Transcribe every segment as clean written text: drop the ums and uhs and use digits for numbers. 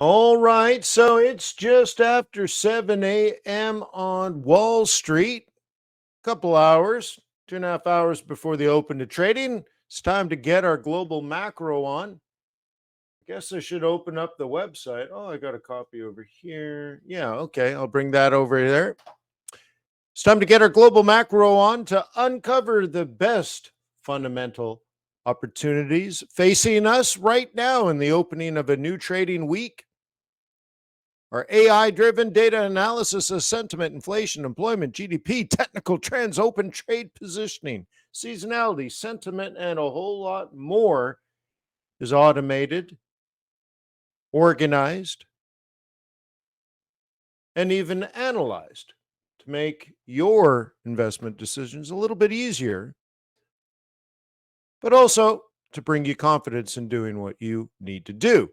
All right, so it's just after 7 a.m. on Wall Street. Couple hours, 2.5 hours before the open to trading. It's time to get our global macro on. Guess I should open up the website. Oh, I got a copy over here. Yeah, okay, I'll bring that over there. It's time to get our global macro on to uncover the best fundamental opportunities facing us right now in the opening of a new trading week. Our AI-driven data analysis of sentiment, inflation, employment, GDP, technical trends, open trade positioning, seasonality, sentiment, and a whole lot more is automated, organized, and even analyzed to make your investment decisions a little bit easier, but also to bring you confidence in doing what you need to do.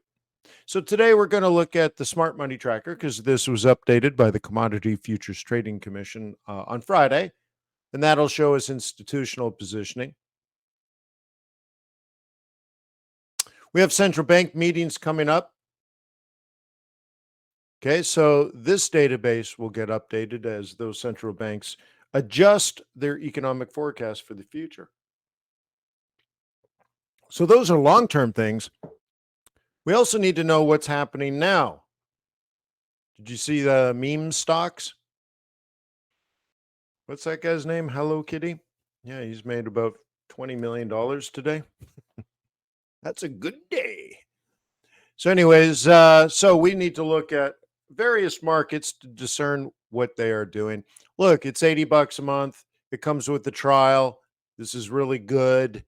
So today we're going to look at the Smart Money Tracker because this was updated by the Commodity Futures Trading Commission on Friday, and that'll show us institutional positioning. We have central bank meetings coming up. Okay, so this database will get updated as those central banks adjust their economic forecast for the future. So those are long-term things. We also need to know what's happening now. Did you see the meme stocks? What's that guy's name? Hello Kitty? Yeah, he's made about $20 million today. That's a good day. So anyways, so we need to look at various markets to discern what they are doing. Look, it's $80 a month. It comes with the trial. This is really good.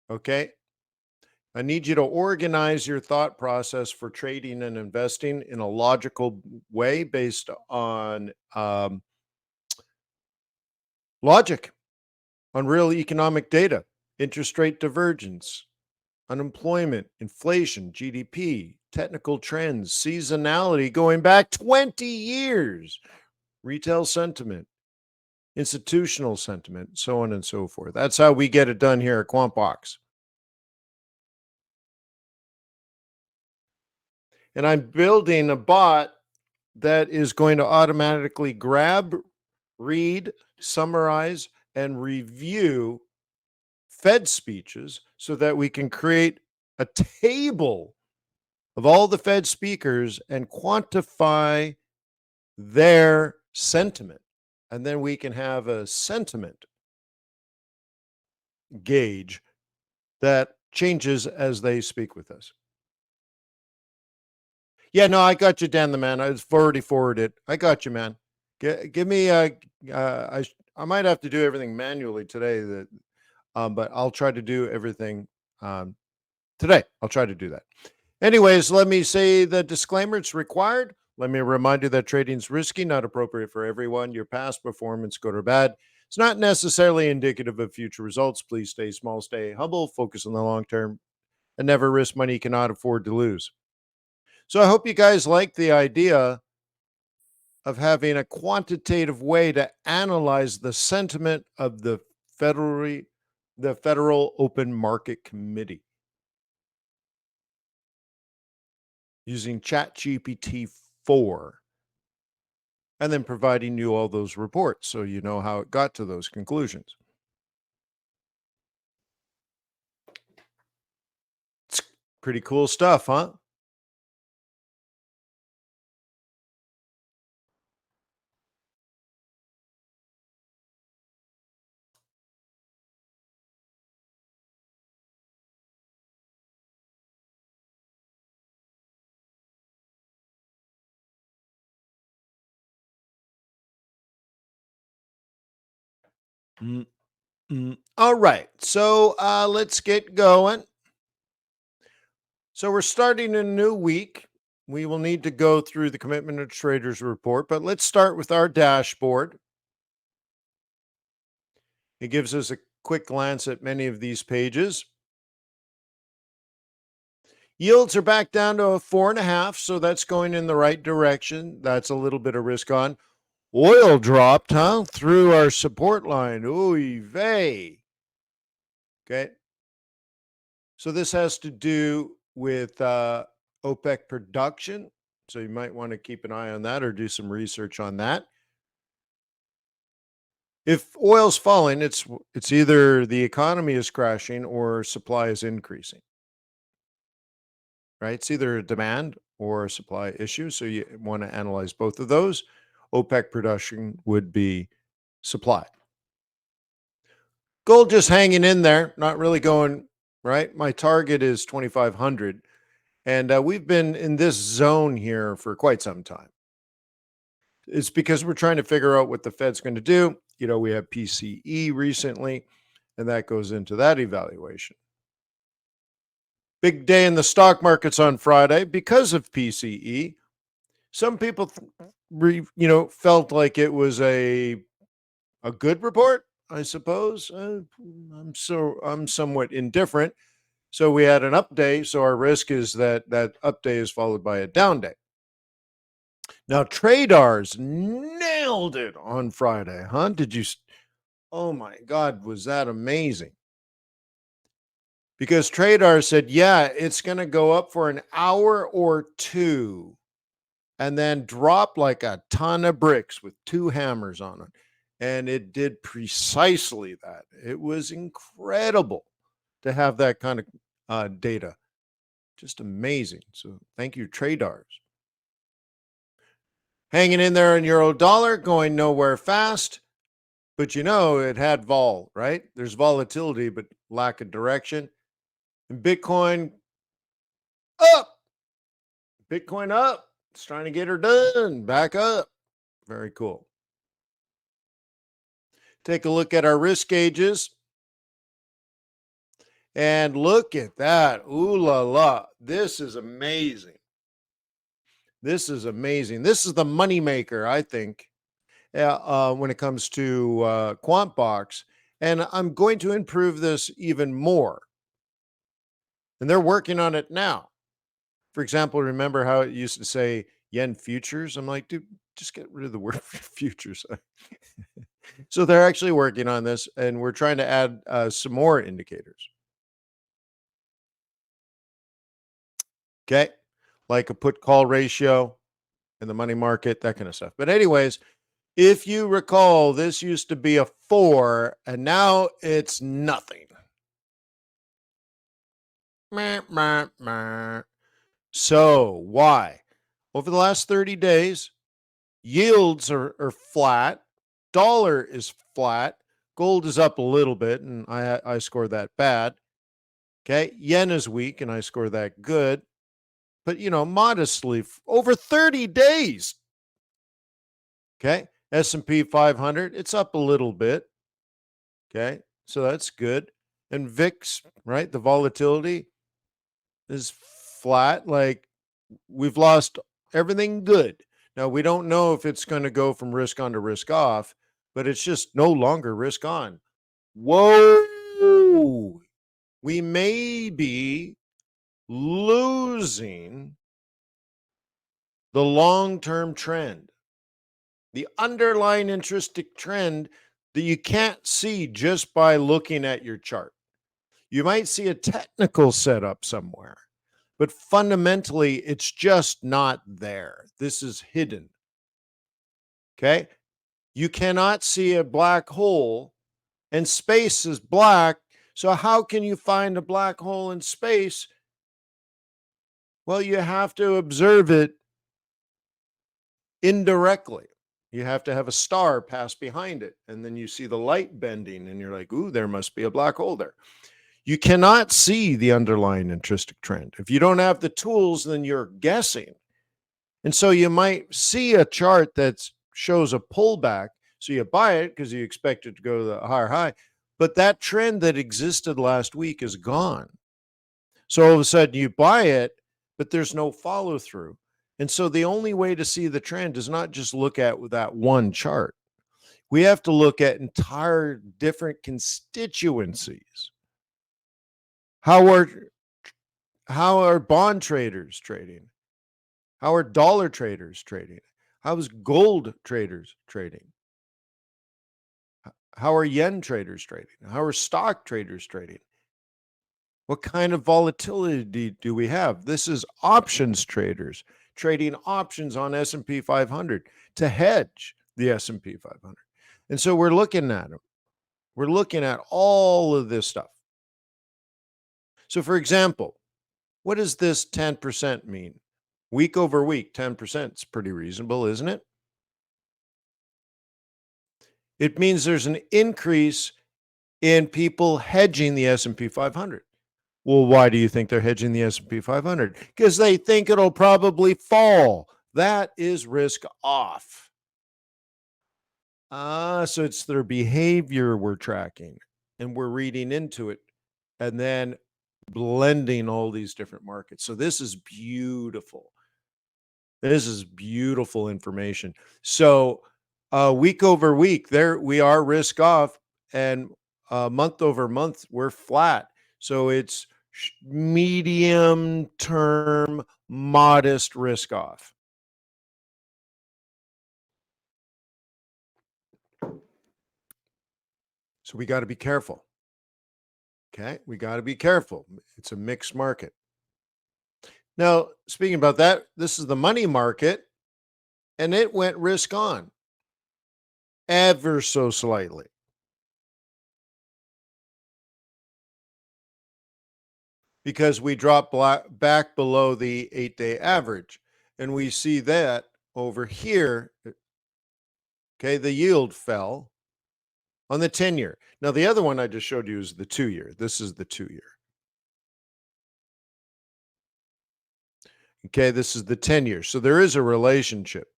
Okay. I need you to organize your thought process for trading and investing in a logical way based on logic, on real economic data, interest rate divergence, unemployment, inflation, GDP, technical trends, seasonality going back 20 years, retail sentiment, institutional sentiment, so on and so forth. That's how we get it done here at QuantBox. And I'm building a bot that is going to automatically grab, read, summarize, and review Fed speeches so that we can create a table of all the Fed speakers and quantify their sentiment. And then we can have a sentiment gauge that changes as they speak with us. Yeah, no, I got you, Dan the man. I was already forwarded. I got you, man. Give me I might have to do everything manually today that but I'll try to do everything today. I'll try to do that. Anyways, let me say the disclaimer, it's required. Let me remind you that trading's risky, not appropriate for everyone. Your past performance, good or bad, it's not necessarily indicative of future results. Please stay small, stay humble, focus on the long term, and never risk money you cannot afford to lose. So I hope you guys like the idea of having a quantitative way to analyze the sentiment of the Federal Open Market Committee using ChatGPT 4 and then providing you all those reports so you know how it got to those conclusions. It's pretty cool stuff, huh? All right, so let's get going. So we're starting a new week. We will need to go through the Commitment of Traders report, but let's start with our dashboard. It gives us a quick glance at many of these pages. Yields are back down to a 4.5, so that's going in the right direction. That's a little bit of risk on. Oil dropped, huh? Through our support line. Oy vey. Okay. So this has to do with OPEC production. So you might want to keep an eye on that or do some research on that. If oil's falling, it's either the economy is crashing or supply is increasing, right? It's either a demand or a supply issue. So you want to analyze both of those. OPEC production would be supply. Gold just hanging in there, not really going, right? My target is 2,500. And we've been in this zone here for quite some time. It's because we're trying to figure out what the Fed's going to do. We have PCE recently, and that goes into that evaluation. Big day in the stock markets on Friday because of PCE. Some people, felt like it was a good report, I suppose. I'm somewhat indifferent. So we had an up day. So our risk is that up day is followed by a down day. Now, TRADARS nailed it on Friday, huh? Oh my God, was that amazing? Because TRADARS said, yeah, it's going to go up for an hour or two and then drop like a ton of bricks with two hammers on it. And it did precisely that. It was incredible to have that kind of data. Just amazing. So thank you, TRADARS. Hanging in there in euro dollar, going nowhere fast. But it had vol, right? There's volatility, but lack of direction. And Bitcoin up. Bitcoin up. It's trying to get her done. Back up. Very cool. Take a look at our risk gauges. And look at that. Ooh la la. This is amazing. This is amazing. This is the moneymaker, I think, when it comes to QuantBox. And I'm going to improve this even more. And they're working on it now. For example, remember how it used to say yen futures? I'm like, dude, just get rid of the word futures. So they're actually working on this, and we're trying to add some more indicators. Okay. Like a put call ratio in the money market, that kind of stuff. But, anyways, if you recall, this used to be a 4, and now it's nothing. Meh, meh, meh. So, why? Over the last 30 days, yields are flat, dollar is flat, gold is up a little bit, and I score that bad. Okay, yen is weak, and I score that good. But modestly over 30 days. Okay, S&P 500, it's up a little bit. Okay, so that's good. And VIX, right? The volatility is flat. Like we've lost everything good. Now, we don't know if it's going to go from risk on to risk off, but it's just no longer risk on. Whoa! We may be losing the long-term trend, the underlying intrinsic trend that you can't see just by looking at your chart. You might see a technical setup somewhere, but fundamentally, it's just not there. This is hidden. Okay? You cannot see a black hole, and space is black. So, how can you find a black hole in space? Well, you have to observe it indirectly. You have to have a star pass behind it, and then you see the light bending, and you're like, ooh, there must be a black hole there. You cannot see the underlying intrinsic trend. If you don't have the tools, then you're guessing. And so you might see a chart that shows a pullback. So you buy it because you expect it to go to the higher high. But that trend that existed last week is gone. So all of a sudden you buy it, but there's no follow through. And so the only way to see the trend is not just look at that one chart. We have to look at entire different constituencies. How are bond traders trading? How are dollar traders trading? How is gold traders trading? How are yen traders trading? How are stock traders trading? What kind of volatility do we have? This is options traders trading options on S&P 500 to hedge the S&P 500. And so we're looking at it. We're looking at all of this stuff. So for example, what does this 10% mean? Week over week, 10% is pretty reasonable, isn't it? It means there's an increase in people hedging the S&P 500. Well, why do you think they're hedging the S&P 500? Because they think it'll probably fall. That is risk off. So it's their behavior we're tracking and we're reading into it and then blending all these different markets. So this is beautiful. This is beautiful information. So week over week, there we are risk off, and month over month, we're flat. So it's medium term, modest risk off. So we got to be careful. Okay. We got to be careful. It's a mixed market. Now, speaking about that, this is the money market, and it went risk on ever so slightly, because we dropped back below the 8-day average. And we see that over here. Okay, the yield fell on the 10-year. Now, the other one I just showed you is the 2-year. This is the 2-year. Okay, this is the 10-year. So there is a relationship.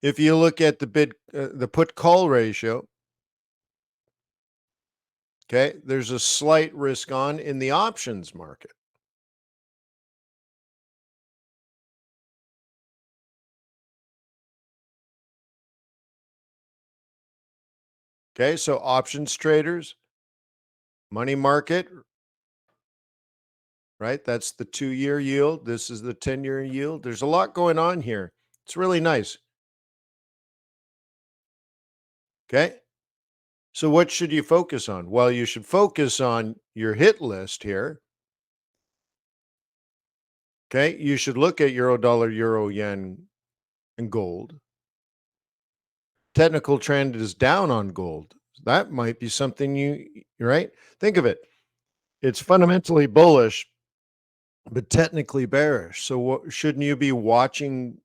If you look at the put call ratio, okay, there's a slight risk on in the options market. Okay, so options traders, money market, right? That's the 2-year yield. This is the 10-year yield. There's a lot going on here. It's really nice. Okay. So what should you focus on? Well, you should focus on your hit list here. Okay. You should look at euro dollar, euro yen, and gold. Technical trend is down on gold. That might be something right? Think of it. It's fundamentally bullish, but technically bearish. So shouldn't you be watching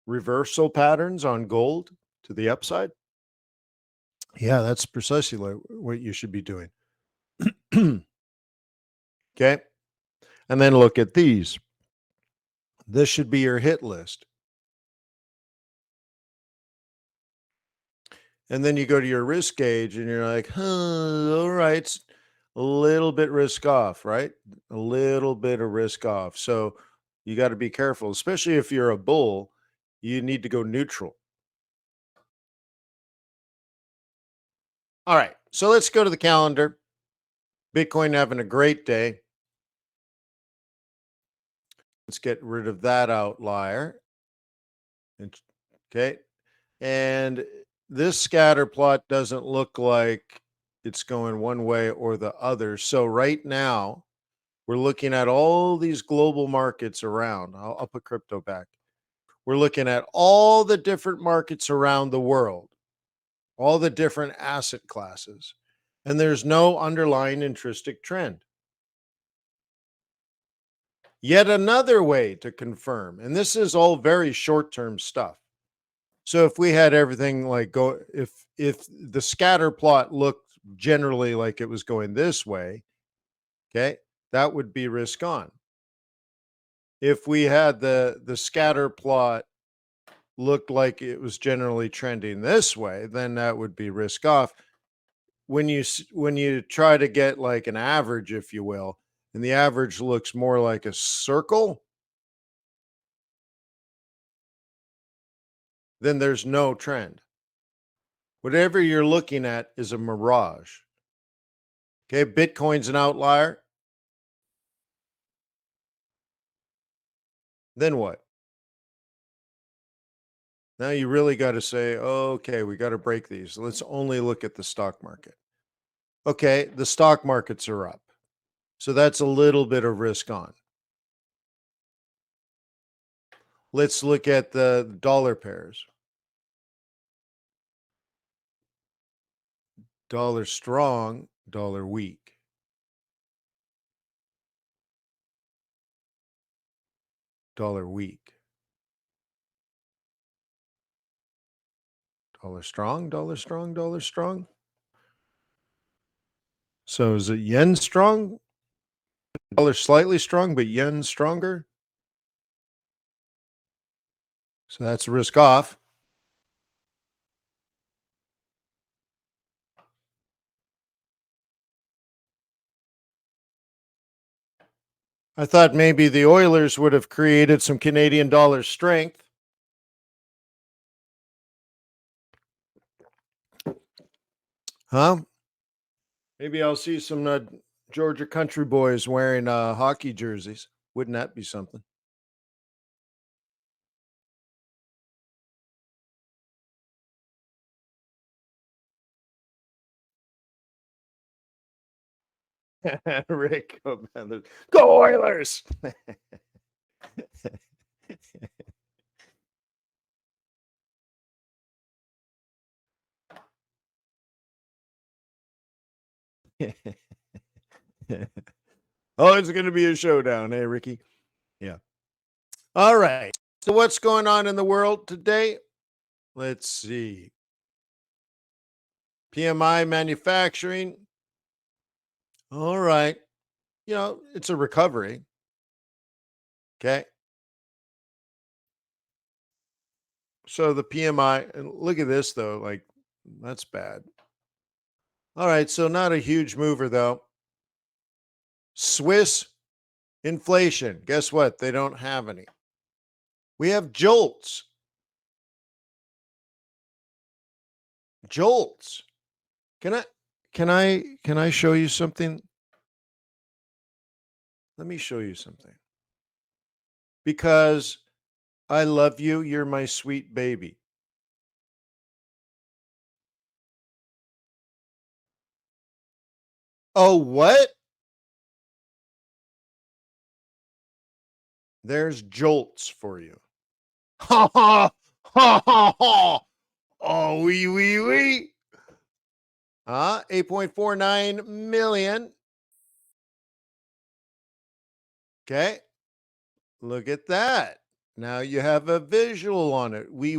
reversal patterns on gold to the upside? Yeah, that's precisely what you should be doing. Okay. And then look at these. This should be your hit list. And then you go to your risk gauge and you're like, all right, it's a little bit risk off, right? A little bit of risk off. So you got to be careful, especially if you're a bull, you need to go neutral. All right. So let's go to the calendar. Bitcoin having a great day. Let's get rid of that outlier. Okay. And this scatter plot doesn't look like it's going one way or the other. So right now, we're looking at all these global markets around. I'll put crypto back. We're looking at all the different markets around the world, all the different asset classes, and there's no underlying intrinsic trend. Yet another way to confirm, and this is all very short-term stuff. So if we had everything like if the scatter plot looked generally like it was going this way, okay, that would be risk on. If we had the scatter plot looked like it was generally trending this way, then that would be risk off. When you try to get like an average, if you will, and the average looks more like a circle, then there's no trend. Whatever you're looking at is a mirage. Okay, Bitcoin's an outlier. Then what? Now you really got to say, okay, we got to break these. Let's only look at the stock market. Okay, the stock markets are up. So that's a little bit of risk on. Let's look at the dollar pairs. Dollar strong, dollar weak. Dollar weak. Dollar strong, dollar strong, dollar strong. So is it yen strong? Dollar slightly strong, but yen stronger. So that's risk off. I thought maybe the Oilers would have created some Canadian dollar strength. Huh? Maybe I'll see some Georgia country boys wearing hockey jerseys. Wouldn't that be something? Rick, go Oilers! Oh, it's going to be a showdown, eh, Ricky? Yeah. All right. So, what's going on in the world today? Let's see. PMI manufacturing. All right. It's a recovery. Okay. So, the PMI, and look at this, though. Like, that's bad. All right. So, not a huge mover, though. Swiss inflation. Guess what? They don't have any. We have jolts. Jolts. Can I can I show you something? Let me show you something. Because I love you, you're my sweet baby. Oh, what? There's jolts for you. Ha ha ha ha ha. Oh, wee. 8.49 million. Okay. Look at that. Now you have a visual on it. We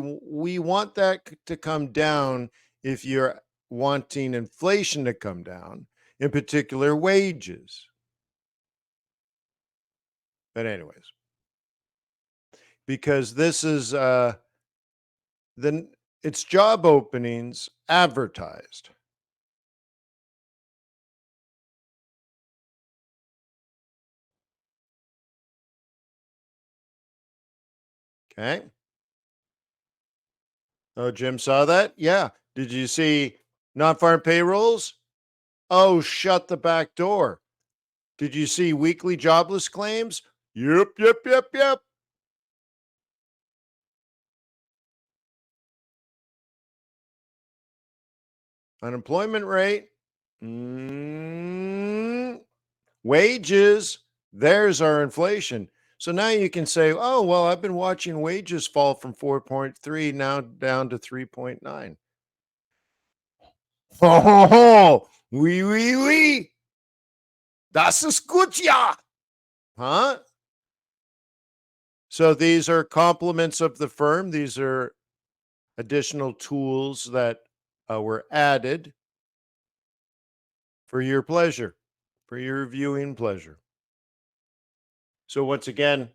want that to come down if you're wanting inflation to come down, in particular wages. But anyways, because this is then it's job openings advertised. Okay. Oh, Jim saw that? Yeah. Did you see non-farm payrolls? Oh, shut the back door. Did you see weekly jobless claims? Yep. Unemployment rate. Mm, wages. There's our inflation. So now you can say, oh, well, I've been watching wages fall from 4.3 now down to 3.9. Ho, ho, ho. Oui. Das ist gut, ja. Huh? So these are compliments of the firm. These are additional tools that were added for your pleasure, for your viewing pleasure. So once again,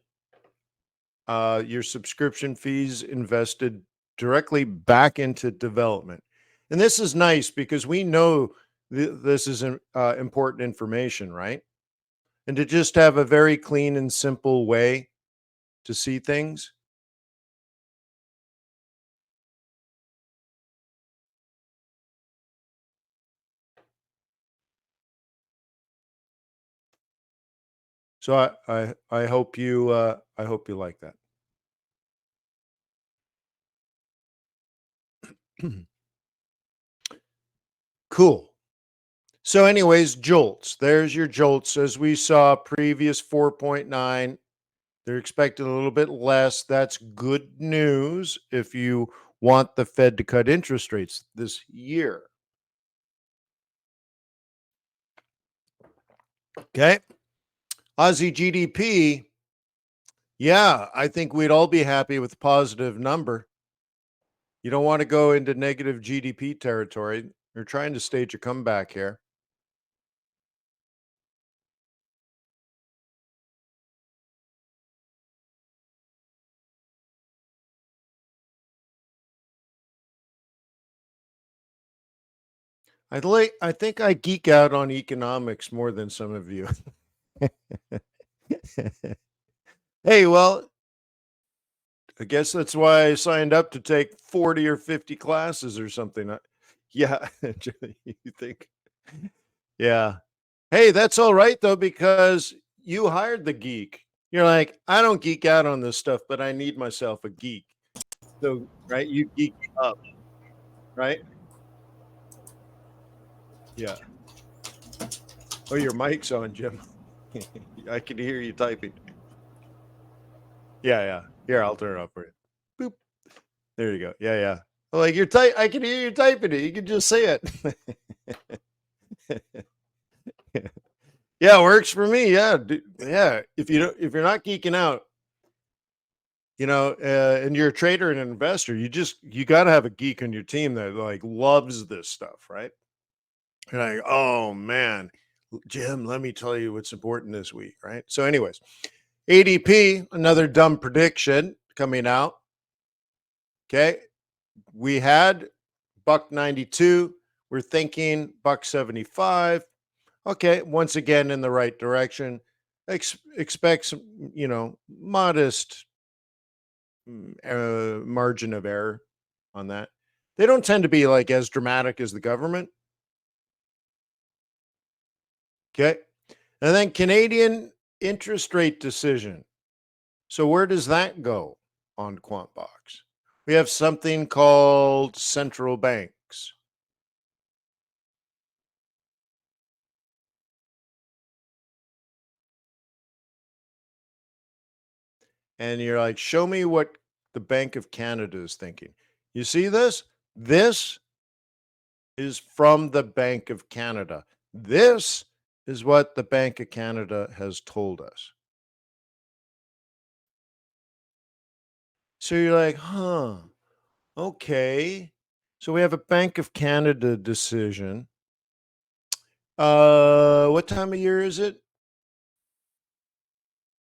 your subscription fees invested directly back into development. And this is nice because we know this is important information, right? And to just have a very clean and simple way to see things. So I hope you like that. Cool. So anyways, jolts. There's your jolts. As we saw, previous 4.9. They're expecting a little bit less. That's good news if you want the Fed to cut interest rates this year. Okay. Aussie GDP. Yeah, I think we'd all be happy with a positive number. You don't want to go into negative GDP territory. You're trying to stage a comeback here. I think I geek out on economics more than some of you. Hey, well, I guess that's why I signed up to take 40 or 50 classes or something. Yeah, you think? Yeah. Hey, that's all right though, because you hired the geek. You're like, I don't geek out on this stuff, but I need myself a geek. So, right, you geek up, right? Yeah. Oh, your mic's on, Jim. I can hear you typing. Yeah, yeah. Here, I'll turn it off for you. Boop. There you go. Yeah, yeah. Like you're type. I can hear you typing it. You can just say it. Yeah, works for me. Yeah, yeah. If you're not geeking out, and you're a trader and an investor, you got to have a geek on your team that like loves this stuff, right? You're like, oh man, Jim, let me tell you what's important this week, right? So, anyways, ADP, another dumb prediction coming out. Okay, we had buck 92. We're thinking buck 75. Okay, once again in the right direction. Expect some, modest margin of error on that. They don't tend to be like as dramatic as the government. Okay, and then Canadian interest rate decision. So where does that go on QuantBox? We have something called central banks. And you're like, show me what the Bank of Canada is thinking. You see this? This is from the Bank of Canada. This is what the Bank of Canada has told us. So you're like, huh, okay. So we have a Bank of Canada decision. What time of year is it?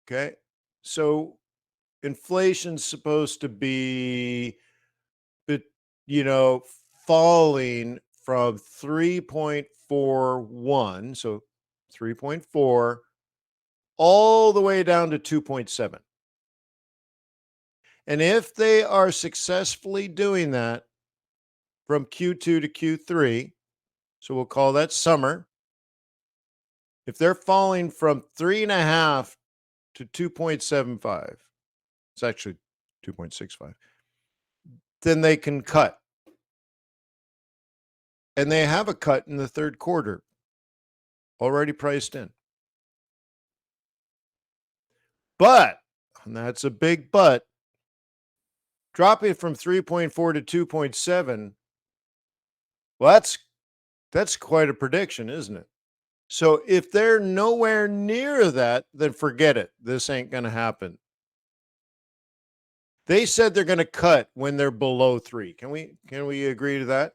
Okay. So inflation's supposed to be, but you know, falling from 3.41, so 3.4 all the way down to 2.7. And if they are successfully doing that from Q2 to Q3, so we'll call that summer, if they're falling from 3.5 to 2.75, it's actually 2.65, then they can cut. And they have a cut in the third quarter already priced in. But, and that's a big but, dropping from 3.4 to 2.7, well, that's quite a prediction, isn't it? So if they're nowhere near that, then forget it. This ain't going to happen. They said they're going to cut when they're below 3. Can we agree to that?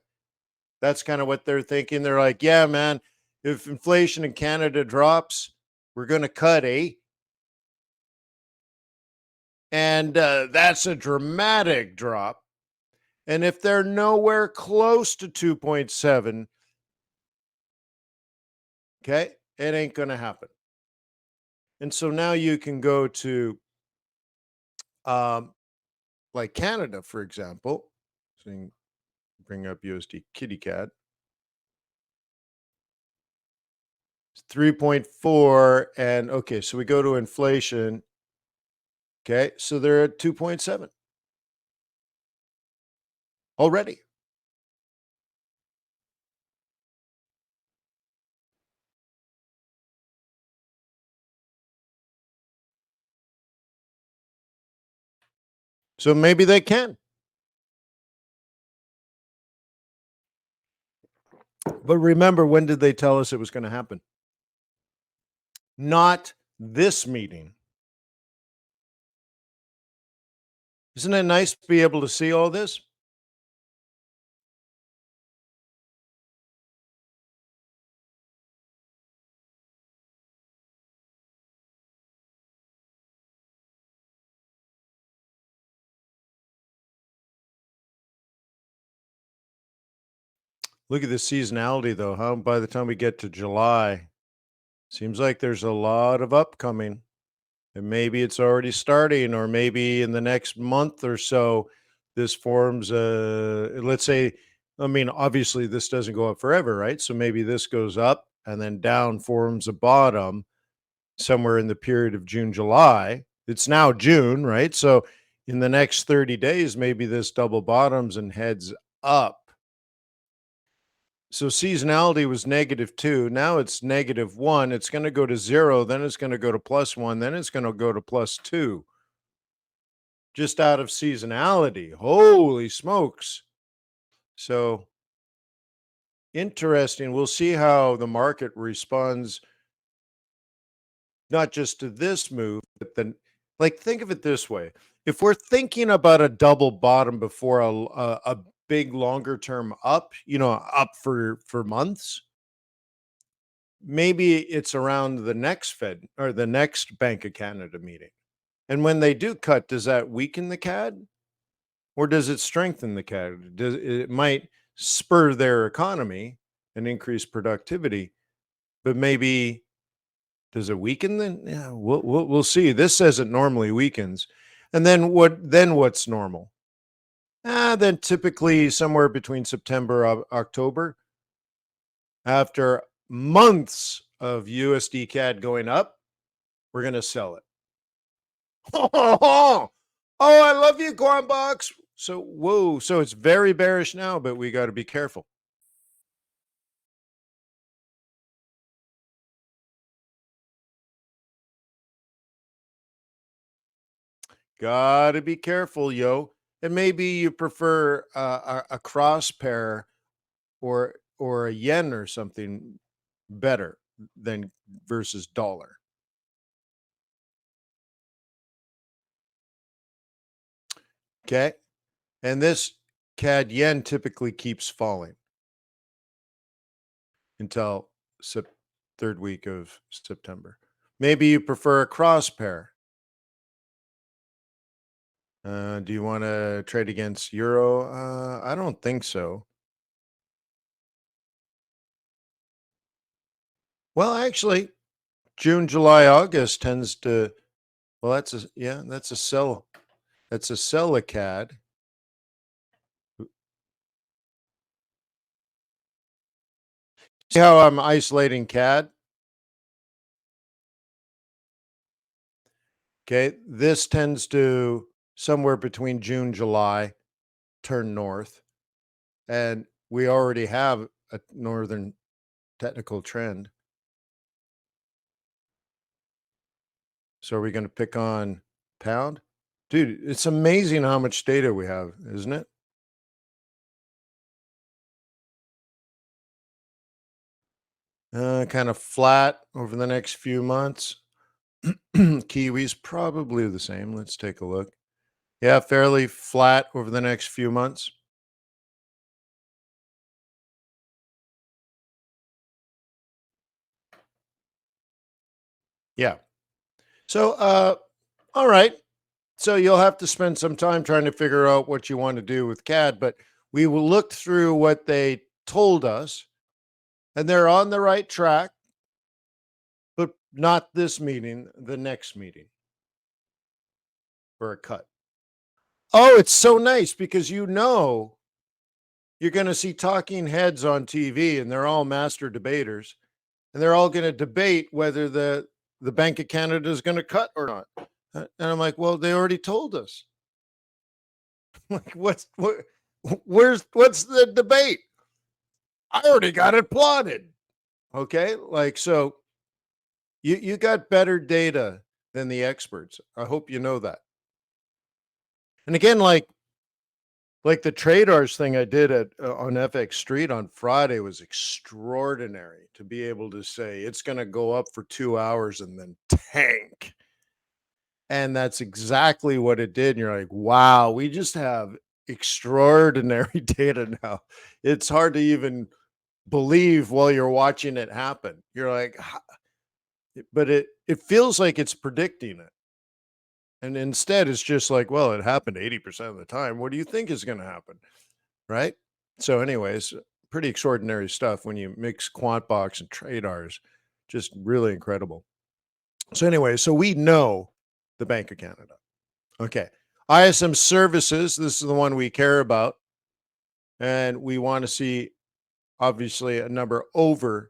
That's kind of what they're thinking. They're like, "Yeah, man, if inflation in Canada drops, we're going to cut, eh?" And that's a dramatic drop. And if they're nowhere close to 2.7, okay, it ain't going to happen. And so now you can go to um, like Canada, for example. So you can bring up USD kitty cat. It's 3.4. And okay, so we go to inflation. Okay, so they're at 2.7 already. So maybe they can. But remember, when did they tell us it was going to happen? Not this meeting. Isn't it nice to be able to see all this? Look at the seasonality, though, huh? By the time we get to July, seems like there's a lot of upcoming. And maybe it's already starting, or maybe in the next month or so, this forms let's say, I mean, obviously, this doesn't go up forever, right? So maybe this goes up and then down, forms a bottom somewhere in the period of June, July. It's now June, right? So in the next 30 days, maybe this double bottoms and heads up. So seasonality was -2. Now it's -1. It's going to go to 0. Then it's going to go to +1. Then it's going to go to +2. Just out of seasonality. Holy smokes. So interesting. We'll see how the market responds, not just to this move, but then, like, think of it this way. If we're thinking about a double bottom before a big longer term up, up for months, maybe it's around the next Fed or the next Bank of Canada meeting. And when they do cut, does that weaken the CAD or does it strengthen the CAD? It might spur their economy and increase productivity, but maybe does it weaken then? Yeah, we'll see. This says it normally weakens. And then what's normal? Then typically somewhere between September October, after months of USD CAD going up, we're going to sell it. Oh, I love you, QuantBox. So, whoa. So it's very bearish now, but we got to be careful. Got to be careful, yo. And maybe you prefer a cross pair or a yen or something better than versus dollar. Okay. And this CAD yen typically keeps falling until third week of September. Maybe you prefer a cross pair. Do you want to trade against euro? I don't think so. Well, actually, June, July, August tends to. Well, that's a sell. That's a sell a CAD. See how I'm isolating CAD? Okay, this tends to somewhere between June, July turn north, and we already have a northern technical trend. So are we going to pick on pound? Dude, it's amazing how much data we have, isn't it? Kind of flat over the next few months. Kiwis probably the same. Let's take a look. Yeah, fairly flat over the next few months. Yeah. So, all right. So you'll have to spend some time trying to figure out what you want to do with CAD, but we will look through what they told us, and they're on the right track, but not this meeting, the next meeting for a cut. Oh, it's so nice because you're going to see talking heads on TV, and they're all master debaters, and they're all going to debate whether the Bank of Canada is going to cut or not. And I'm like, well, they already told us. Like, what's the debate? I already got it plotted. Okay, like, so you got better data than the experts. I hope you know that. And again, like the TRADARS thing I did at on FX Street on Friday was extraordinary to be able to say it's going to go up for 2 hours and then tank. And that's exactly what it did. And you're like, wow, we just have extraordinary data now. It's hard to even believe while you're watching it happen. You're like, but it feels like it's predicting it. And instead, it's just like, well, it happened 80% of the time. What do you think is going to happen? Right. So, anyways, pretty extraordinary stuff when you mix QuantBox and TRADARS. Just really incredible. So, anyway, so we know the Bank of Canada. Okay. ISM services, this is the one we care about. And we want to see, obviously, a number over,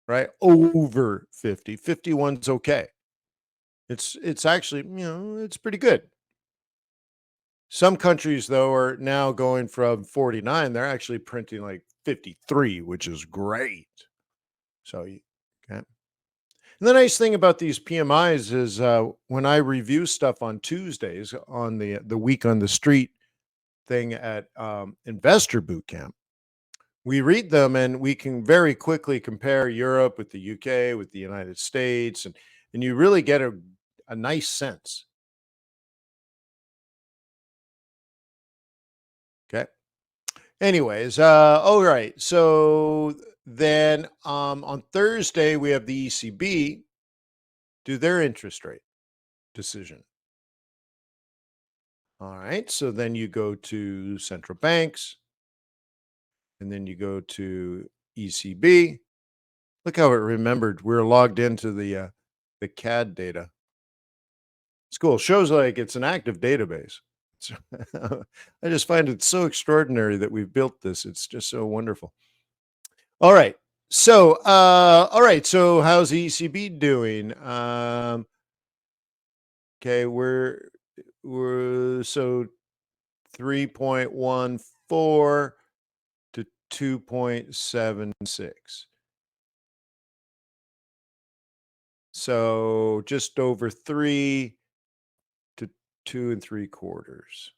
right? Over 50. 51's okay. It's actually, it's pretty good. Some countries, though, are now going from 49. They're actually printing like 53, which is great. So, okay. And the nice thing about these PMIs is when I review stuff on Tuesdays on the week on the street thing at Investor Boot Camp, we read them and we can very quickly compare Europe with the UK, with the United States, and you really get a nice sense. Okay. Anyways, all right. So then on Thursday, we have the ECB do their interest rate decision. All right. So then you go to central banks and then you go to ECB. Look how it remembered. We're logged into the CAD data. It's cool. Shows like it's an active database. I just find it so extraordinary that we've built this. It's just so wonderful. All right. So, all right. So, how's the ECB doing? Okay, we're so 3.14 to 2.76. So, just over 3 to 2 3/4.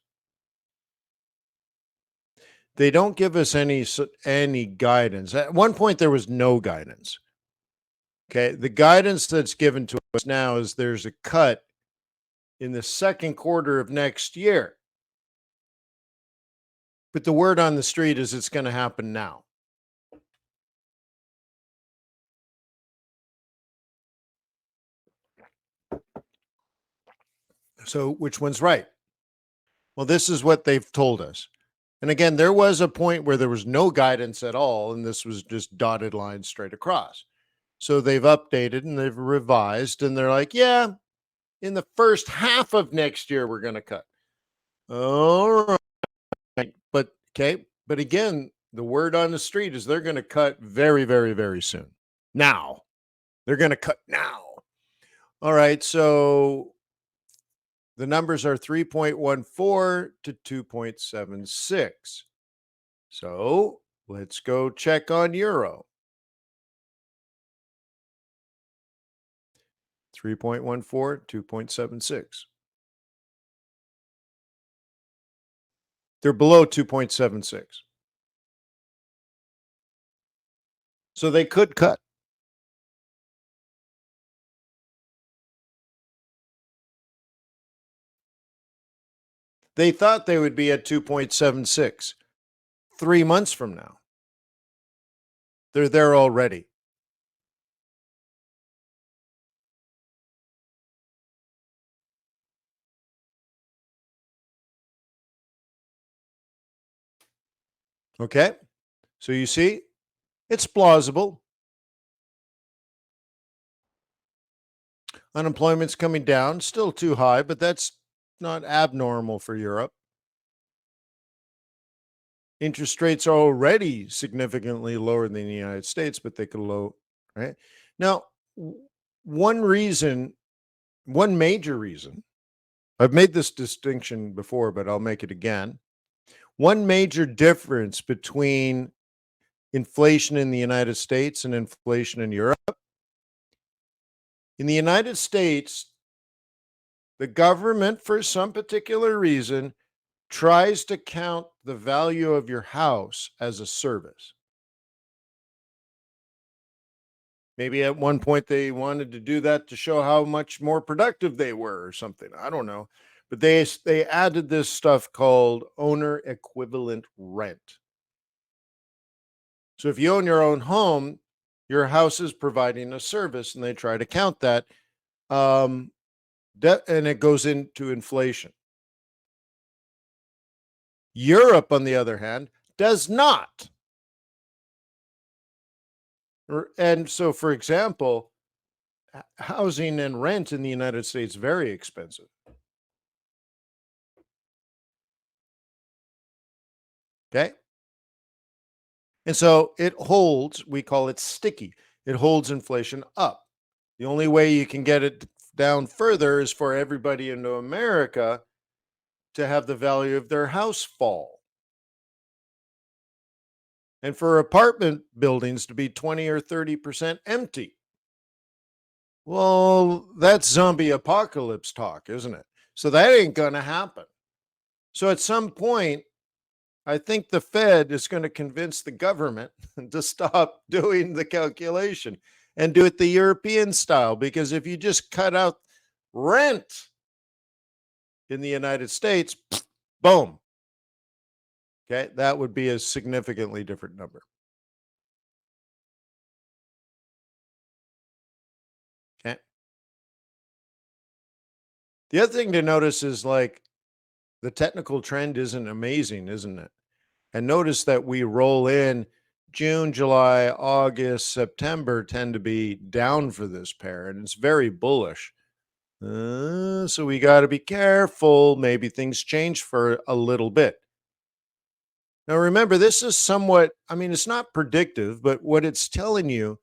They don't give us any guidance. At one point, there was no guidance. Okay, the guidance that's given to us now is there's a cut in the second quarter of next year. But the word on the street is it's going to happen now. So, which one's right? Well, this is what they've told us. And again, there was a point where there was no guidance at all, and this was just dotted lines straight across. So they've updated and they've revised, and they're like, yeah, in the first half of next year, we're going to cut. All right. But okay. But again, the word on the street is they're going to cut very, very, very soon. Now. They're going to cut now. All right. So the numbers are 3.14 to 2.76. So let's go check on euro. 3.14, 2.76. They're below 2.76. So they could cut. They thought they would be at 2.76 3 months from now. They're there already. Okay. So you see, it's plausible. Unemployment's coming down, still too high, but that's not abnormal for Europe. Interest rates are already significantly lower than the United States, but they could low, right? Now, one reason, one major reason, I've made this distinction before, but I'll make it again. One major difference between inflation in the United States and inflation in Europe. In the United States, The government, for some particular reason, tries to count the value of your house as a service. Maybe at one point they wanted to do that to show how much more productive they were or something. I don't know. But they added this stuff called owner equivalent rent. So if you own your own home, your house is providing a service and they try to count that. Um, and it goes into inflation. Europe, on the other hand, does not. And so, for example, housing and rent in the United States very expensive. Okay. And so it holds, we call it sticky. It holds inflation up. The only way you can get it down further is for everybody in America to have the value of their house fall. And for apartment buildings to be 20 or 30% empty. Well, that's zombie apocalypse talk, isn't it? So that ain't going to happen. So at some point, I think the Fed is going to convince the government to stop doing the calculation and do it the European style. Because if you just cut out rent in the United States, boom. Okay, that would be a significantly different number. Okay. The other thing to notice is like the technical trend isn't amazing, isn't it? And notice that we roll in June, July, August, September tend to be down for this pair, and it's very bullish. So we got to be careful. Maybe things change for a little bit. Now, remember, this is somewhat, I mean, it's not predictive, but what it's telling you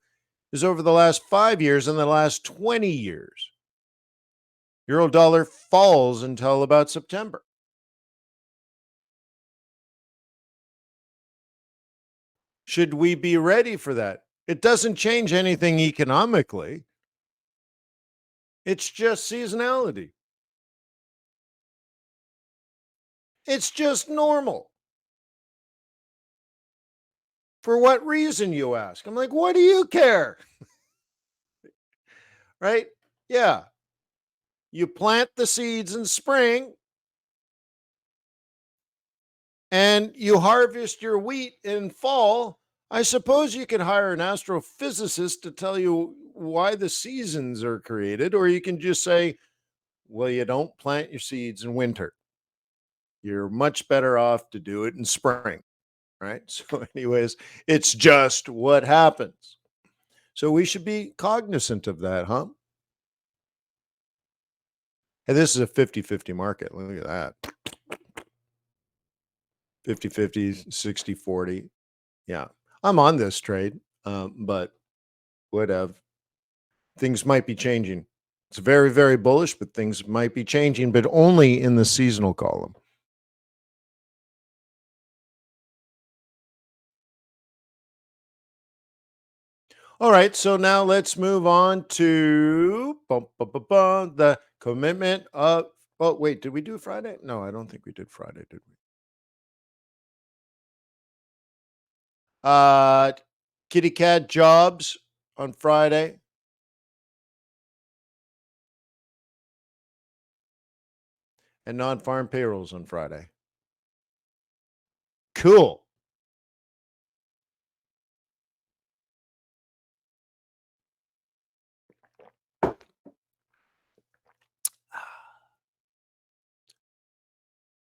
is over the last 5 years and the last 20 years, euro dollar falls until about September. Should we be ready for that? It doesn't change anything economically. It's just seasonality. It's just normal. For what reason, you ask? I'm like, what do you care? Right? Yeah. You plant the seeds in spring and you harvest your wheat in fall. I suppose you could hire an astrophysicist to tell you why the seasons are created, or you can just say, well, you don't plant your seeds in winter. You're much better off to do it in spring. Right. So, anyways, it's just what happens. So, we should be cognizant of that, huh? And this is a 50-50 market. Look at that. 50-50, 60-40. Yeah. I'm on this trade, but whatever. Things might be changing. It's very, very bullish, but things might be changing, but only in the seasonal column. All right, so now let's move on to the commitment of. Oh, wait, did we do Friday? No, I don't think we did Friday, did we? Uh, Kitty cat jobs on Friday, and non-farm payrolls on Friday. Cool.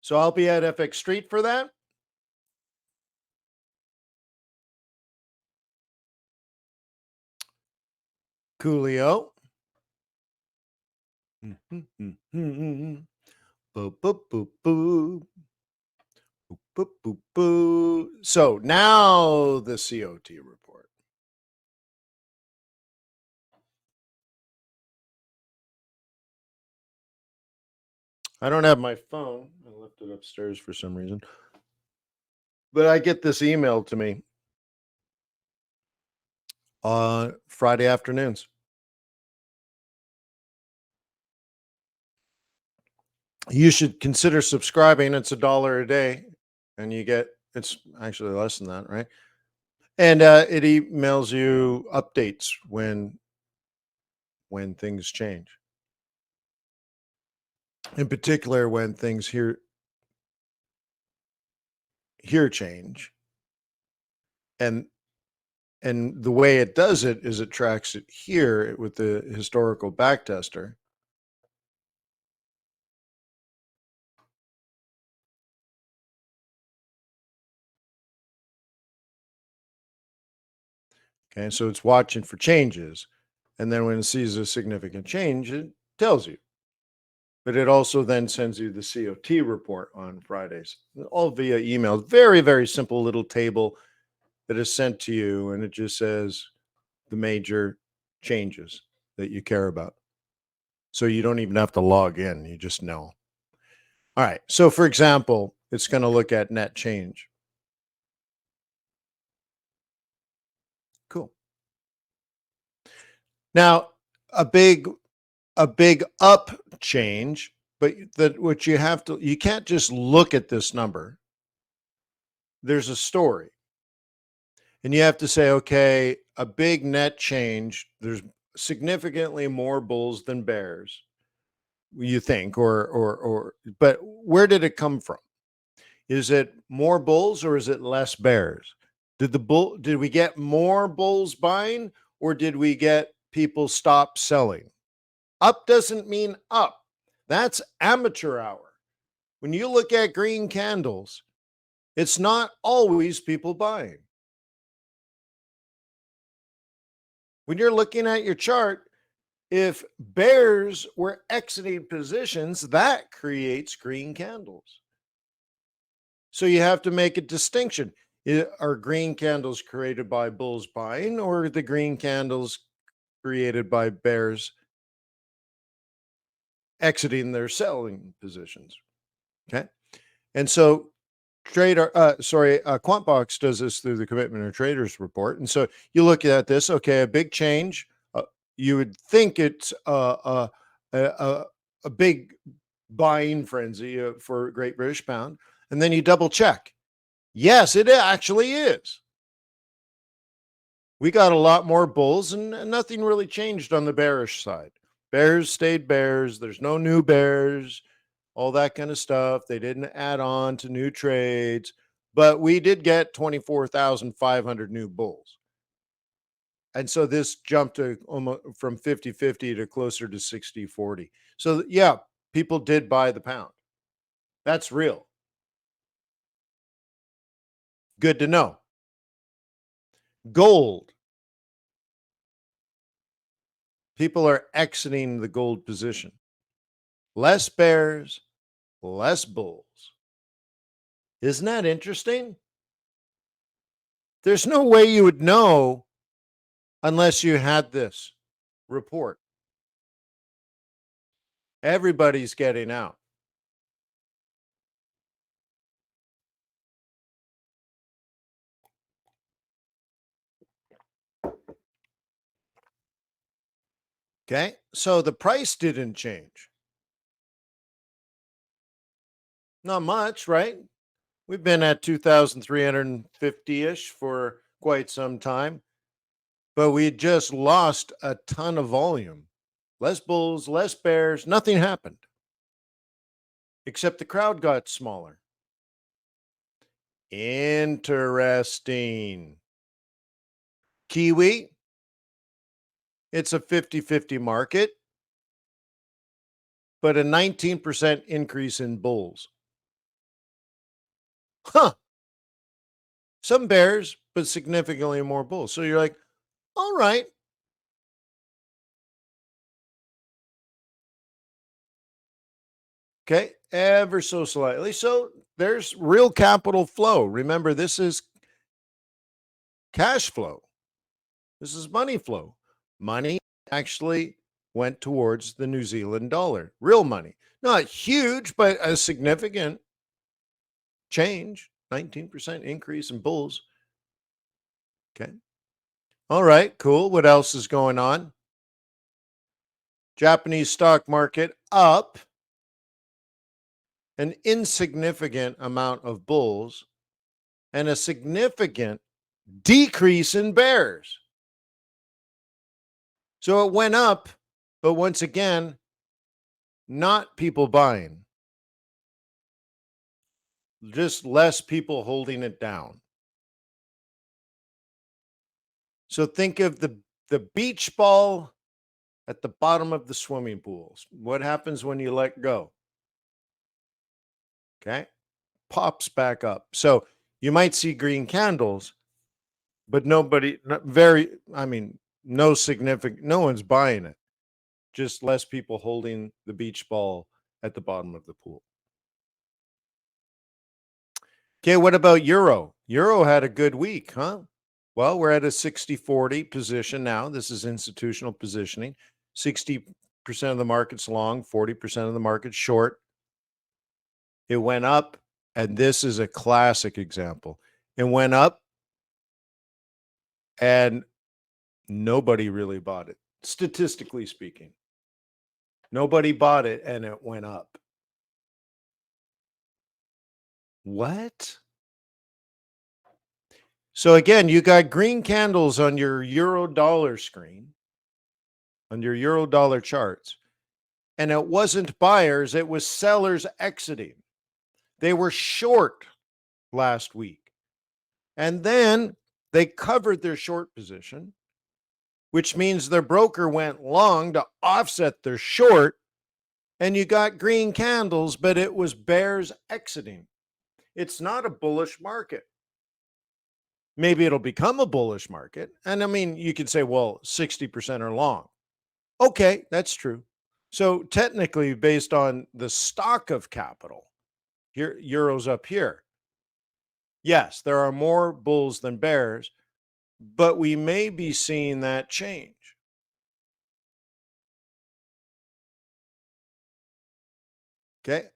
So I'll be at FX Street for that. Coolio. Boop, boop, boop, boop. Boop, boop, boop, boop. So now the COT report. I don't have my phone. I left it upstairs for some reason. But I get this email to me on Friday afternoons. You should consider subscribing. It's $1 a day, and you get it's actually less than that, right? And it emails you updates when things change. In particular, when things here change, and the way it does it is it tracks it here with the historical backtester. Okay, so it's watching for changes, and then when it sees a significant change, it tells you. But it also then sends you the COT report on Fridays, all via email. Very, very simple little table that is sent to you, and it just says the major changes that you care about. So you don't even have to log in, you just know. All right. So, for example, it's going to look at net change. Cool. Now, a big up change, but that what you can't just look at this number. There's a story. And you have to say, okay, a big net change, there's significantly more bulls than bears, you think, but where did it come from? Is it more bulls or is it less bears? Did we get more bulls buying or did we get people stop selling? Up doesn't mean up. That's amateur hour. When you look at green candles, it's not always people buying. When you're looking at your chart, if bears were exiting positions, that creates green candles. So you have to make a distinction. Are green candles created by bulls buying or are the green candles created by bears exiting their selling positions? Okay. And so QuantBox does this through the commitment of traders report. And so you look at this, okay, a big change. You would think it's a big buying frenzy for Great British Pound. And then you double check. Yes, it actually is. We got a lot more bulls and nothing really changed on the bearish side. Bears stayed bears. There's no new bears, all that kind of stuff. They didn't add on to new trades, but we did get 24,500 new bulls. And so this jumped to almost from 50-50 to closer to 60-40. So yeah, people did buy the pound. That's real. Good to know. Gold. People are exiting the gold position. Less bears, less bulls. Isn't that interesting? There's no way you would know unless you had this report. Everybody's getting out. Okay. So the price didn't change. Not much, right? We've been at 2,350 ish for quite some time, but we just lost a ton of volume. Less bulls, less bears, nothing happened except the crowd got smaller. Interesting. Kiwi, it's a 50-50 market, but a 19% increase in bulls. Huh. Some bears, but significantly more bulls. So you're like, all right. Okay. Ever so slightly. So there's real capital flow. Remember, this is cash flow. This is money flow. Money actually went towards the New Zealand dollar. Real money. Not huge, but a significant change. 19% increase in bulls. Okay. All right. Cool. What else is going on? Japanese stock market up an insignificant amount of bulls and a significant decrease in bears. So it went up, but once again, not people buying, just less people holding it down. So think of the beach ball at the bottom of the swimming pools. What happens when you let go? Okay. Pops back up. So you might see green candles, but no significant, no one's buying it. Just less people holding the beach ball at the bottom of the pool. Okay, what about Euro? Euro had a good week, huh? Well, we're at a 60-40 position now. This is institutional positioning. 60% of the market's long, 40% of the market's short. It went up, and this is a classic example. It went up, and nobody really bought it, statistically speaking. Nobody bought it, and it went up. What? So again, you got green candles on your euro dollar screen, on your euro dollar charts, and it wasn't buyers, it was sellers exiting. They were short last week. And then they covered their short position, which means their broker went long to offset their short, and you got green candles, but it was bears exiting. It's not a bullish market. Maybe it'll become a bullish market. And I mean, you could say, well, 60% are long. Okay, that's true. So technically, based on the stock of capital, here, Euro's up here. Yes, there are more bulls than bears, but we may be seeing that change. Okay.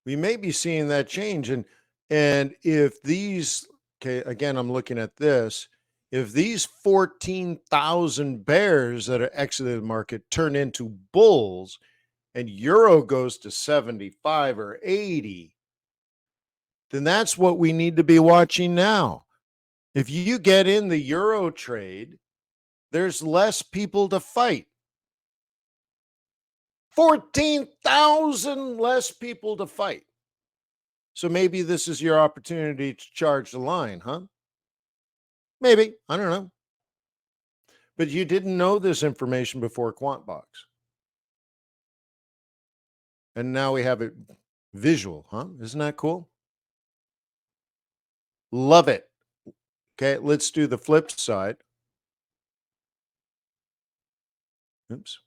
We may be seeing that change. And if these, okay, again, I'm looking at this, if these 14,000 bears that are exited the market turn into bulls and euro goes to 75 or 80, then that's what we need to be watching now. If you get in the euro trade, there's less people to fight. 14,000 less people to fight. So maybe this is your opportunity to charge the line, huh? Maybe. I don't know. But you didn't know this information before QuantBox. And now we have it visual, huh? Isn't that cool? Love it. Okay, let's do the flip side. Oops.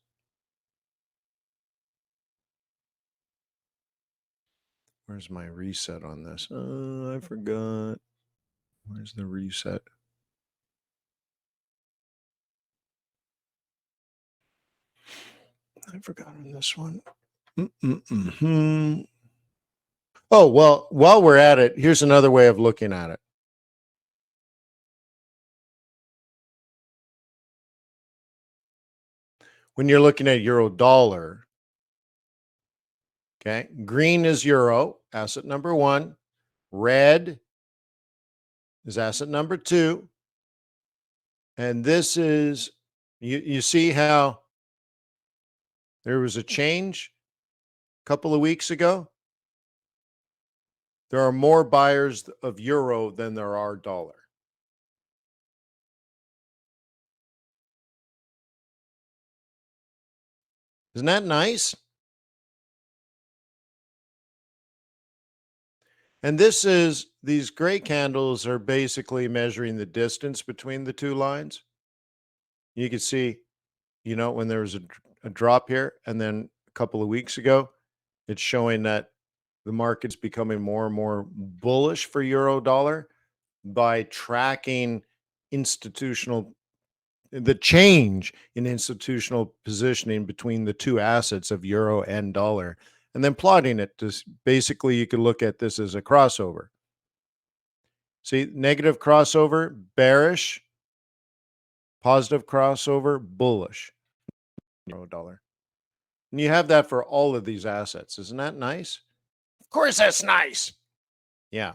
Where's my reset on this? I forgot. Where's the reset? I forgot on this one. Oh, well, while we're at it, here's another way of looking at it. When you're looking at euro dollar, okay, green is euro, asset number one. Red is asset number two. And this is, you see how there was a change a couple of weeks ago? There are more buyers of euro than there are dollar. Isn't that nice? And these gray candles are basically measuring the distance between the two lines. You can see, when there was a drop here, and then a couple of weeks ago, it's showing that the market's becoming more and more bullish for euro dollar by tracking the change in institutional positioning between the two assets of euro and dollar, and then plotting it to basically, you could look at this as a crossover. See, negative crossover, bearish, positive crossover, bullish, euro dollar. And you have that for all of these assets. Isn't that nice? course, that's nice. Yeah.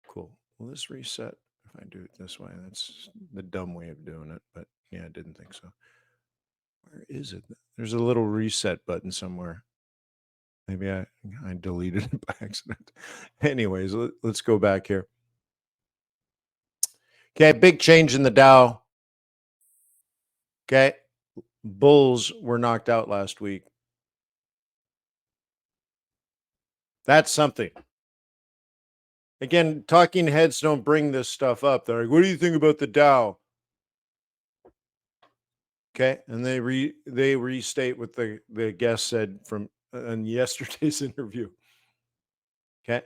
Cool. Will this reset if I do it this way? That's the dumb way of doing it, but yeah, I didn't think so. Where is it? There's a little reset button somewhere. Maybe I deleted it by accident. Anyways, let's go back here. Okay, big change in the Dow. Okay, bulls were knocked out last week. That's something. Again, talking heads don't bring this stuff up. They're like, "What do you think about the Dow?" Okay, and they restate what the guest said from on yesterday's interview. Okay,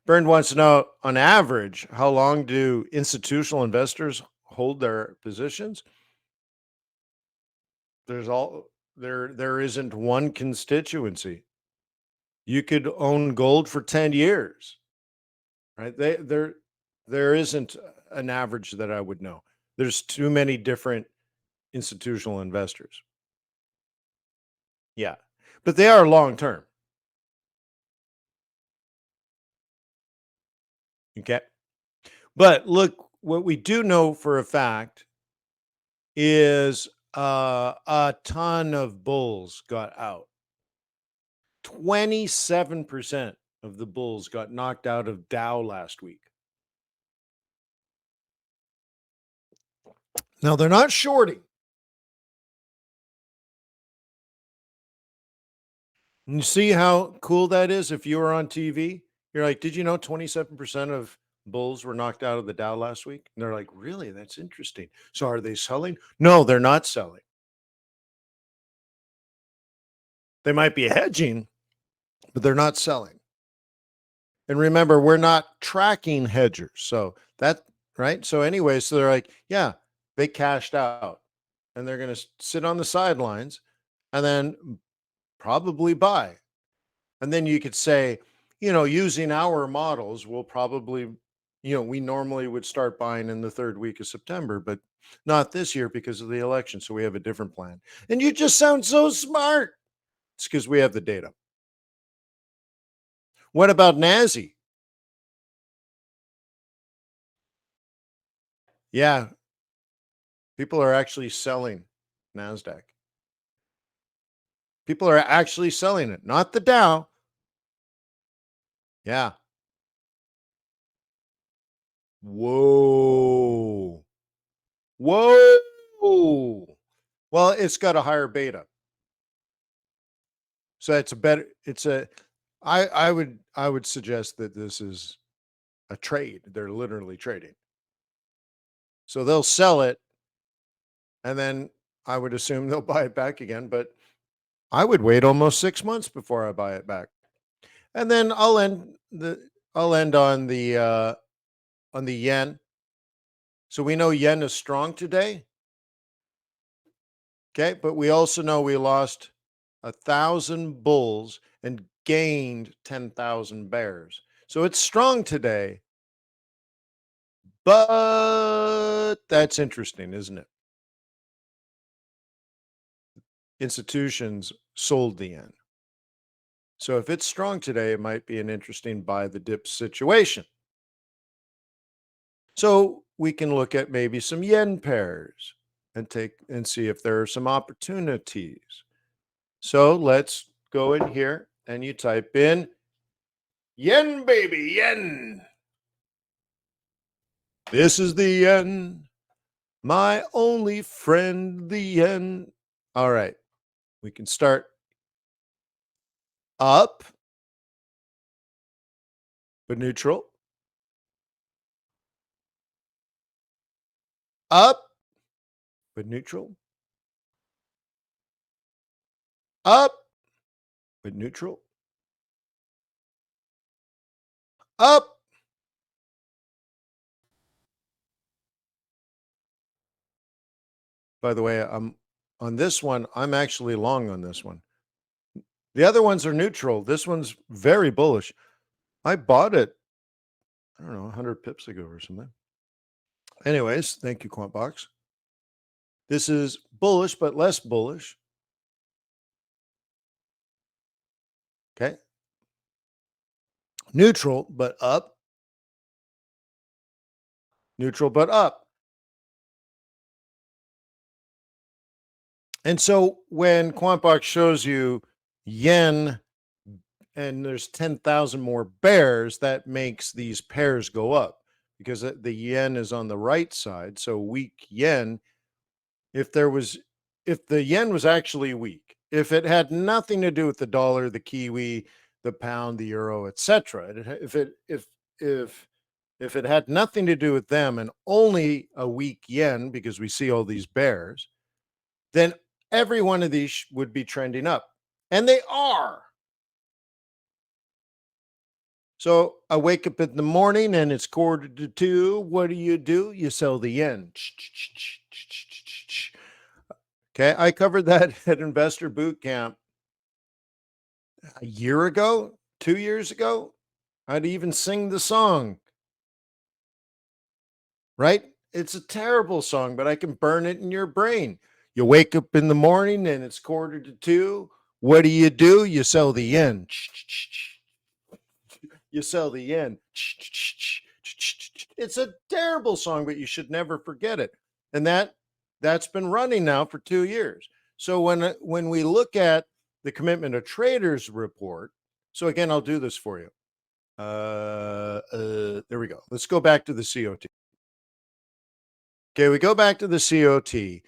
Bernd wants to know, on average, how long do institutional investors hold their positions? There isn't one constituency. You could own gold for 10 years, right? There isn't an average that I would know. There's too many different institutional investors. Yeah. But they are long term. Okay. But look, what we do know for a fact is a ton of bulls got out. 27% of the bulls got knocked out of Dow last week. Now, they're not shorting. And you see how cool that is if you were on TV? You're like, did you know 27% of bulls were knocked out of the Dow last week? And they're like, really? That's interesting. So are they selling? No, they're not selling. They might be hedging, but they're not selling. And remember, we're not tracking hedgers. So that, right? So, anyway, so they're like, yeah, they cashed out and they're going to sit on the sidelines and then probably buy. And then you could say, using our models, we'll probably, we normally would start buying in the third week of September, but not this year because of the election. So we have a different plan. And you just sound so smart. It's because we have the data. What about NASI? Yeah, people are actually selling NASDAQ. People are actually selling it, not the Dow. Yeah. Whoa. Whoa. Well, it's got a higher beta. So it's a better, it's a, I would suggest that this is a trade. They're literally trading. So they'll sell it and then I would assume they'll buy it back again, but I would wait almost 6 months before I buy it back. And then I'll end on the yen. So we know yen is strong today. Okay, but we also know we lost 1,000 bulls and gained 10,000 bears. So it's strong today, but that's interesting, isn't it? Institutions sold the yen. So if it's strong today, it might be an interesting buy the dip situation. So we can look at maybe some yen pairs and see if there are some opportunities. So let's go in here and you type in yen, baby, yen. This is the yen, my only friend, the yen. All right, we can start up, but neutral, up, but neutral, up, but neutral, up. By the way, I'm on this one, I'm actually long on this one. The other ones are neutral. This one's very bullish. I bought it, I don't know, 100 pips ago or something. Anyways, thank you, QuantBox. This is bullish, but less bullish. Okay. Neutral, but up. Neutral, but up. And so when QuantBox shows you yen and there's 10,000 more bears, that makes these pairs go up because the yen is on the right side. So weak yen, if the yen was actually weak, if it had nothing to do with the dollar, the kiwi, the pound, the euro, etc., if it had nothing to do with them and only a weak yen because we see all these bears, then every one of these would be trending up. And they are. So I wake up in the morning and it's 1:45. What do? You sell the yen. Okay. I covered that at Investor Boot Camp a year ago, 2 years ago. I'd even sing the song, right? It's a terrible song, but I can burn it in your brain. You wake up in the morning and it's 1:45. What do? You sell the yen. You sell the yen. It's a terrible song, but you should never forget it. And that's been running now for 2 years. So when we look at the commitment of traders report, so again, I'll do this for you. There we go. Let's go back to the COT. Okay, we go back to the COT.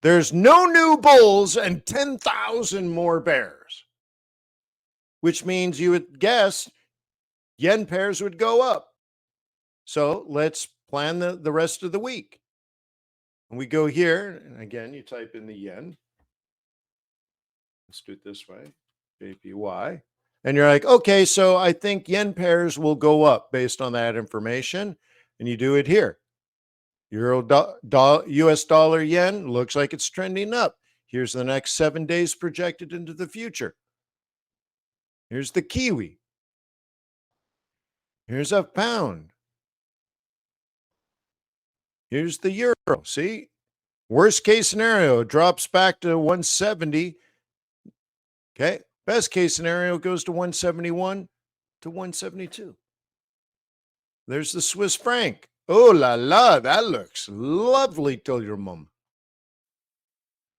There's no new bulls and 10,000 more bears, which means you would guess yen pairs would go up. So let's plan the rest of the week. And we go here, and again, you type in the yen. Let's do it this way, JPY. And you're like, okay, so I think yen pairs will go up based on that information. And you do it here. US dollar yen looks like it's trending up. Here's the next 7 days projected into the future. Here's the kiwi. Here's a pound. Here's the euro. See? Worst case scenario drops back to 170. Okay. Best case scenario goes to 171 to 172. There's the Swiss franc. Oh la la, that looks lovely till your mum.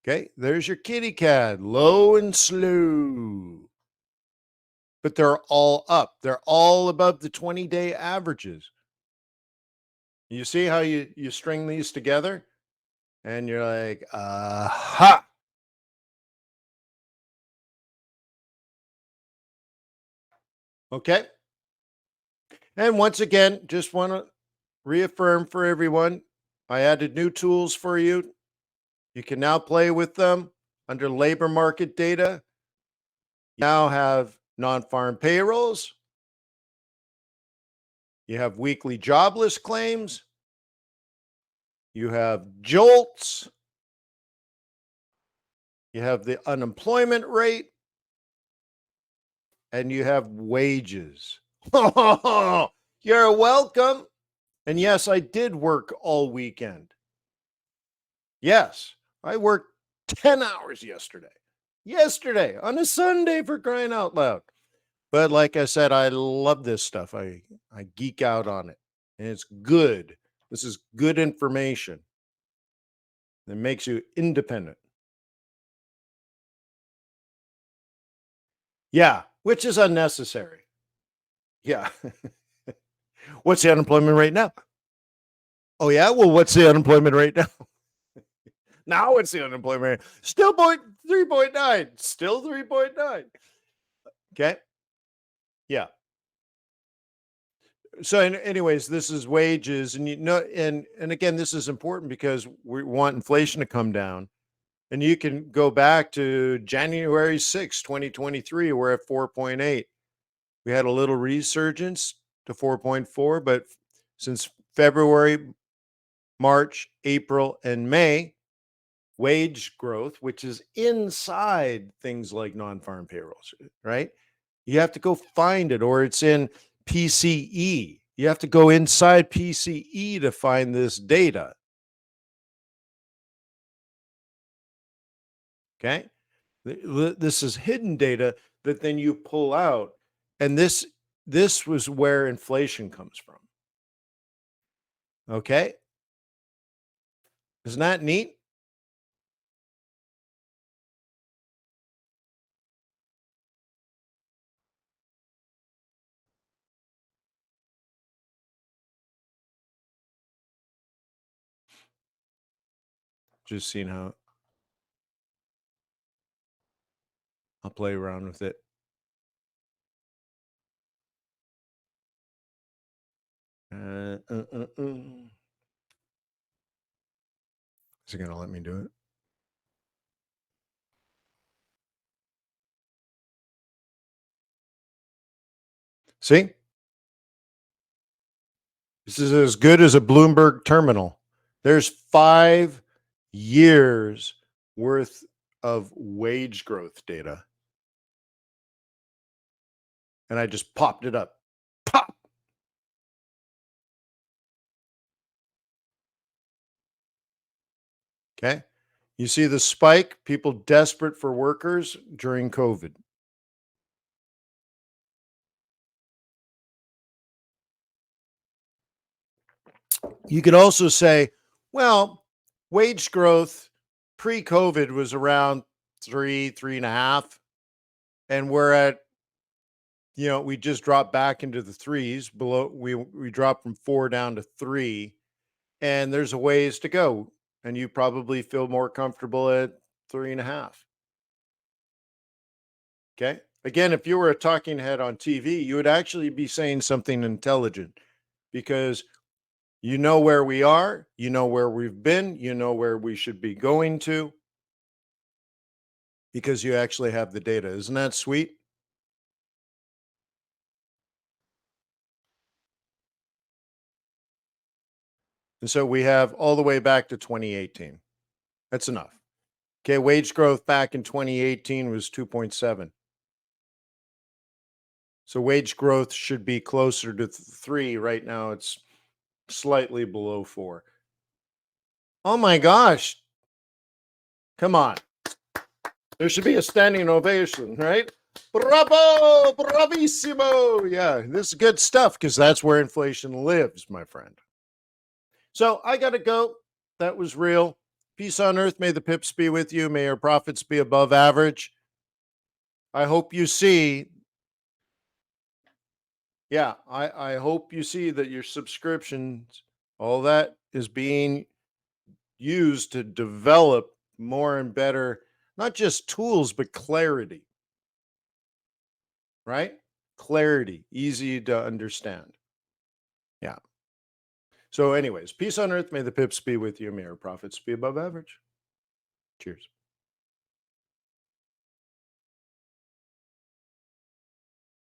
Okay, there's your kitty cat, low and slow. But they're all up. They're all above the 20-day averages. You see how you string these together? And you're like, aha. Okay. And once again, just want to reaffirm for everyone, I added new tools for you. You can now play with them under labor market data. You now have non-farm payrolls. You have weekly jobless claims. You have jolts. You have the unemployment rate. And you have wages. You're welcome. And yes, I did work all weekend. Yes, I worked 10 hours yesterday. Yesterday on a Sunday, for crying out loud. But like I said, I love this stuff. I geek out on it. And it's good. This is good information that makes you independent. Yeah, which is unnecessary. Yeah. What's the unemployment rate now? Oh, yeah? Well, what's the unemployment rate now? Now what's the unemployment rate? Still 3.9. Still 3.9. Okay. Yeah. So anyways, this is wages. And and again, this is important because we want inflation to come down. And you can go back to January 6, 2023. We're at 4.8. We had a little resurgence to 4.4, but since February, March, April, and May, wage growth, which is inside things like non-farm payrolls, right? You have to go find it, or it's in PCE. You have to go inside PCE to find this data. Okay. This is hidden data that then you pull out. And this was where inflation comes from. Okay. Isn't that neat? Just seeing how I'll play around with it. Uh, uh, uh, uh. Is it going to let me do it? See, this is as good as a Bloomberg terminal. There's 5 years worth of wage growth data. And I just popped it up. Pop. Okay. You see the spike, people desperate for workers during COVID. You could also say, well, wage growth pre-COVID was around 3.5, and we're at, we just dropped back into the threes below. We dropped from 4 down to 3, and there's a ways to go. And you probably feel more comfortable at 3.5. Okay. Again, if you were a talking head on TV, you would actually be saying something intelligent because you know where we are, you know where we've been, you know where we should be going to because you actually have the data. Isn't that sweet? And so we have all the way back to 2018. That's enough. Okay. Wage growth back in 2018 was 2.7. So wage growth should be closer to 3. Right now, it's slightly below 4. Oh my gosh. Come on. There should be a standing ovation, right? Bravo, bravissimo. Yeah, this is good stuff because that's where inflation lives, my friend. So I got to go. That was real. Peace on earth. May the pips be with you. May your profits be above average. I hope you see. Yeah, I hope you see that your subscriptions, all that is being used to develop more and better, not just tools, but clarity, right? Clarity, easy to understand. Yeah. So, anyways, peace on earth. May the pips be with you. May your profits be above average. Cheers.